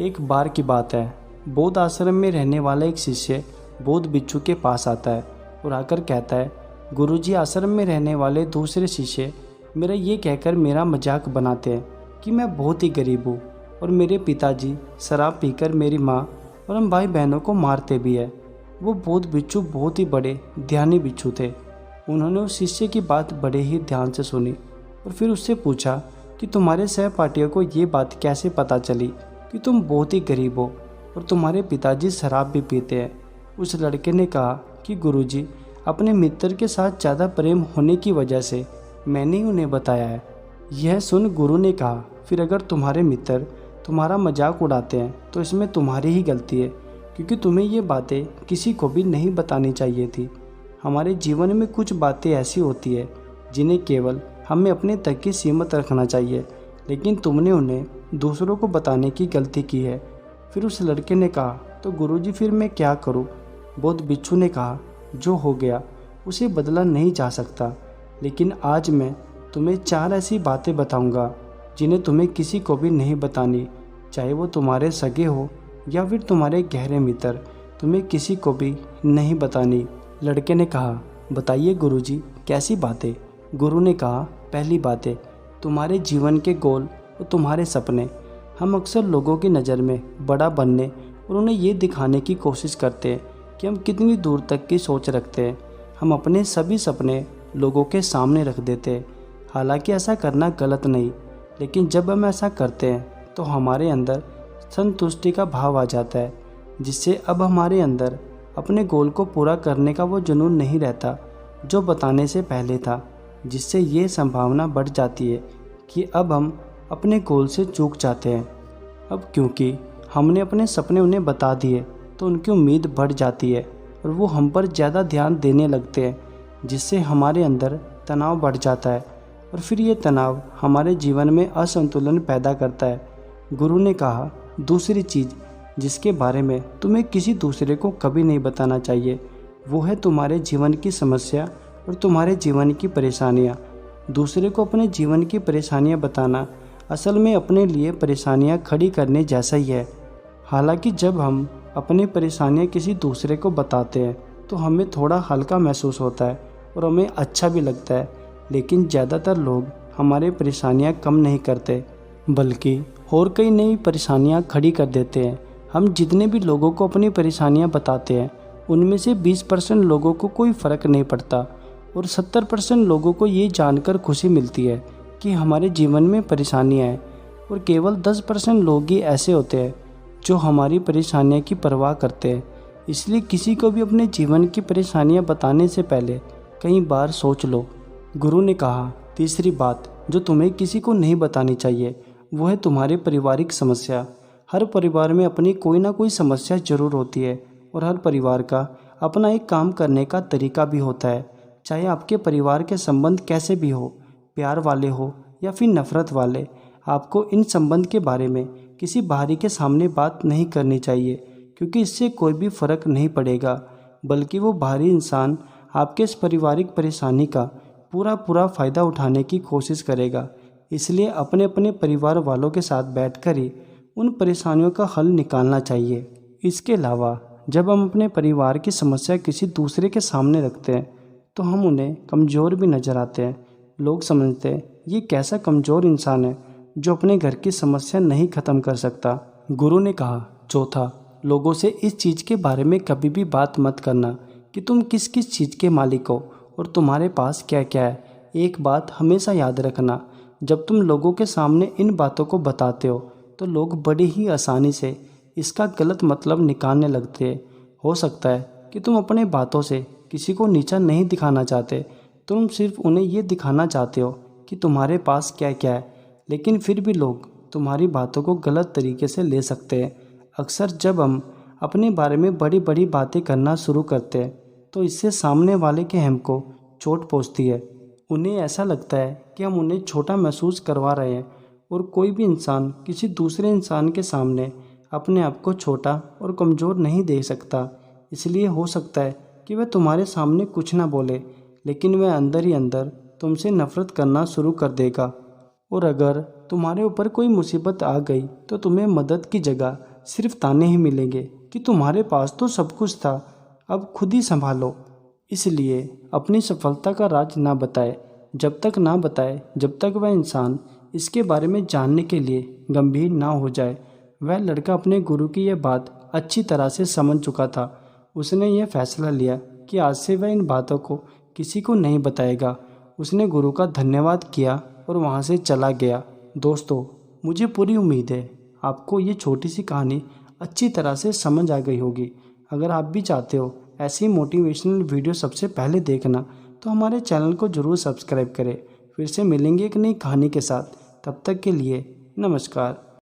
एक बार की बात है। बौद्ध आश्रम में रहने वाला एक शिष्य बौद्ध भिक्षु के पास आता है और आकर कहता है, गुरुजी, आश्रम में रहने वाले दूसरे शिष्य मेरा ये कहकर मेरा मजाक बनाते हैं कि मैं बहुत ही गरीब हूँ और मेरे पिताजी शराब पीकर मेरी माँ और हम भाई बहनों को मारते भी है। वो बौद्ध भिक्षु बहुत ही बड़े ध्यानी भिक्षु थे। उन्होंने उस शिष्य की बात बड़े ही ध्यान से सुनी और फिर उससे पूछा कि तुम्हारे सहपाठियों को ये बात कैसे पता चली कि तुम बहुत ही गरीब हो और तुम्हारे पिताजी शराब भी पीते हैं। उस लड़के ने कहा कि गुरुजी, अपने मित्र के साथ ज़्यादा प्रेम होने की वजह से मैंने ही उन्हें बताया है। यह सुन गुरु ने कहा, फिर अगर तुम्हारे मित्र तुम्हारा मजाक उड़ाते हैं तो इसमें तुम्हारी ही गलती है, क्योंकि तुम्हें ये बातें किसी को भी नहीं बतानी चाहिए थी। हमारे जीवन में कुछ बातें ऐसी होती है जिन्हें केवल हमें अपने तक ही सीमित रखना चाहिए, लेकिन तुमने उन्हें दूसरों को बताने की गलती की है। फिर उस लड़के ने कहा, तो गुरुजी फिर मैं क्या करूं? बौद्ध भिक्षु ने कहा, जो हो गया उसे बदला नहीं जा सकता, लेकिन आज मैं तुम्हें 4 ऐसी बातें बताऊंगा जिन्हें तुम्हें किसी को भी नहीं बतानी, चाहे वो तुम्हारे सगे हो या फिर तुम्हारे गहरे मित्र, तुम्हें किसी को भी नहीं बतानी। लड़के ने कहा, बताइए गुरुजी, कैसी बातें? गुरु ने कहा, पहली बातें, तुम्हारे जीवन के गोल और तुम्हारे सपने। हम अक्सर लोगों की नज़र में बड़ा बनने और उन्हें ये दिखाने की कोशिश करते हैं कि हम कितनी दूर तक की सोच रखते हैं। हम अपने सभी सपने लोगों के सामने रख देते हैं। हालांकि ऐसा करना गलत नहीं, लेकिन जब हम ऐसा करते हैं तो हमारे अंदर संतुष्टि का भाव आ जाता है, जिससे अब हमारे अंदर अपने गोल को पूरा करने का वो जुनून नहीं रहता जो बताने से पहले था, जिससे ये संभावना बढ़ जाती है कि अब हम अपने गोल से चूक जाते हैं। अब क्योंकि हमने अपने सपने उन्हें बता दिए तो उनकी उम्मीद बढ़ जाती है और वो हम पर ज़्यादा ध्यान देने लगते हैं, जिससे हमारे अंदर तनाव बढ़ जाता है और फिर ये तनाव हमारे जीवन में असंतुलन पैदा करता है। गुरु ने कहा, दूसरी चीज़ जिसके बारे में तुम्हें किसी दूसरे को कभी नहीं बताना चाहिए, वो है तुम्हारे जीवन की समस्या और तुम्हारे जीवन की परेशानियाँ। दूसरे को अपने जीवन की परेशानियाँ बताना असल में अपने लिए परेशानियाँ खड़ी करने जैसा ही है। हालांकि जब हम अपनी परेशानियाँ किसी दूसरे को बताते हैं तो हमें थोड़ा हल्का महसूस होता है और हमें अच्छा भी लगता है, लेकिन ज़्यादातर लोग हमारी परेशानियाँ कम नहीं करते, बल्कि और कई नई परेशानियाँ खड़ी कर देते हैं। हम जितने भी लोगों को अपनी परेशानियाँ बताते हैं उनमें से 20% लोगों को कोई फ़र्क नहीं पड़ता और 70% लोगों को ये जानकर खुशी मिलती है कि हमारे जीवन में परेशानियाँ हैं, और केवल 10% लोग ही ऐसे होते हैं जो हमारी परेशानियों की परवाह करते हैं। इसलिए किसी को भी अपने जीवन की परेशानियाँ बताने से पहले कई बार सोच लो। गुरु ने कहा, तीसरी बात जो तुम्हें किसी को नहीं बतानी चाहिए वो है तुम्हारी पारिवारिक समस्या। हर परिवार में अपनी कोई ना कोई समस्या ज़रूर होती है और हर परिवार का अपना एक काम करने का तरीका भी होता है। चाहे आपके परिवार के संबंध कैसे भी हो, प्यार वाले हो या फिर नफ़रत वाले, आपको इन संबंध के बारे में किसी बाहरी के सामने बात नहीं करनी चाहिए, क्योंकि इससे कोई भी फ़र्क नहीं पड़ेगा, बल्कि वो बाहरी इंसान आपके इस पारिवारिक परेशानी का पूरा फ़ायदा उठाने की कोशिश करेगा। इसलिए अपने अपने परिवार वालों के साथ बैठकर ही उन परेशानियों का हल निकालना चाहिए। इसके अलावा जब हम अपने परिवार की समस्या किसी दूसरे के सामने रखते हैं तो हम उन्हें कमज़ोर भी नज़र आते हैं। लोग समझते हैं ये कैसा कमज़ोर इंसान है जो अपने घर की समस्या नहीं ख़त्म कर सकता। गुरु ने कहा, चौथा, लोगों से इस चीज़ के बारे में कभी भी बात मत करना कि तुम किस किस चीज़ के मालिक हो और तुम्हारे पास क्या क्या है। एक बात हमेशा याद रखना, जब तुम लोगों के सामने इन बातों को बताते हो तो लोग बड़ी ही आसानी से इसका गलत मतलब निकालने लगते हैं। हो सकता है कि तुम अपने बातों से किसी को नीचा नहीं दिखाना चाहते, तुम सिर्फ उन्हें ये दिखाना चाहते हो कि तुम्हारे पास क्या क्या है, लेकिन फिर भी लोग तुम्हारी बातों को गलत तरीके से ले सकते हैं। अक्सर जब हम अपने बारे में बड़ी बड़ी बातें करना शुरू करते हैं तो इससे सामने वाले के अहम को चोट पहुंचती है। उन्हें ऐसा लगता है कि हम उन्हें छोटा महसूस करवा रहे हैं, और कोई भी इंसान किसी दूसरे इंसान के सामने अपने आप को छोटा और कमज़ोर नहीं देख सकता। इसलिए हो सकता है कि वह तुम्हारे सामने कुछ ना बोले, लेकिन वह अंदर ही अंदर तुमसे नफ़रत करना शुरू कर देगा। और अगर तुम्हारे ऊपर कोई मुसीबत आ गई तो तुम्हें मदद की जगह सिर्फ ताने ही मिलेंगे कि तुम्हारे पास तो सब कुछ था, अब खुद ही संभालो। इसलिए अपनी सफलता का राज ना बताए, जब तक वह इंसान इसके बारे में जानने के लिए गंभीर ना हो जाए। वह लड़का अपने गुरु की यह बात अच्छी तरह से समझ चुका था। उसने यह फैसला लिया कि आज से वह इन बातों को किसी को नहीं बताएगा। उसने गुरु का धन्यवाद किया और वहाँ से चला गया। दोस्तों, मुझे पूरी उम्मीद है आपको ये छोटी सी कहानी अच्छी तरह से समझ आ गई होगी। अगर आप भी चाहते हो ऐसी मोटिवेशनल वीडियो सबसे पहले देखना तो हमारे चैनल को ज़रूर सब्सक्राइब करें। फिर से मिलेंगे एक नई कहानी के साथ, तब तक के लिए नमस्कार।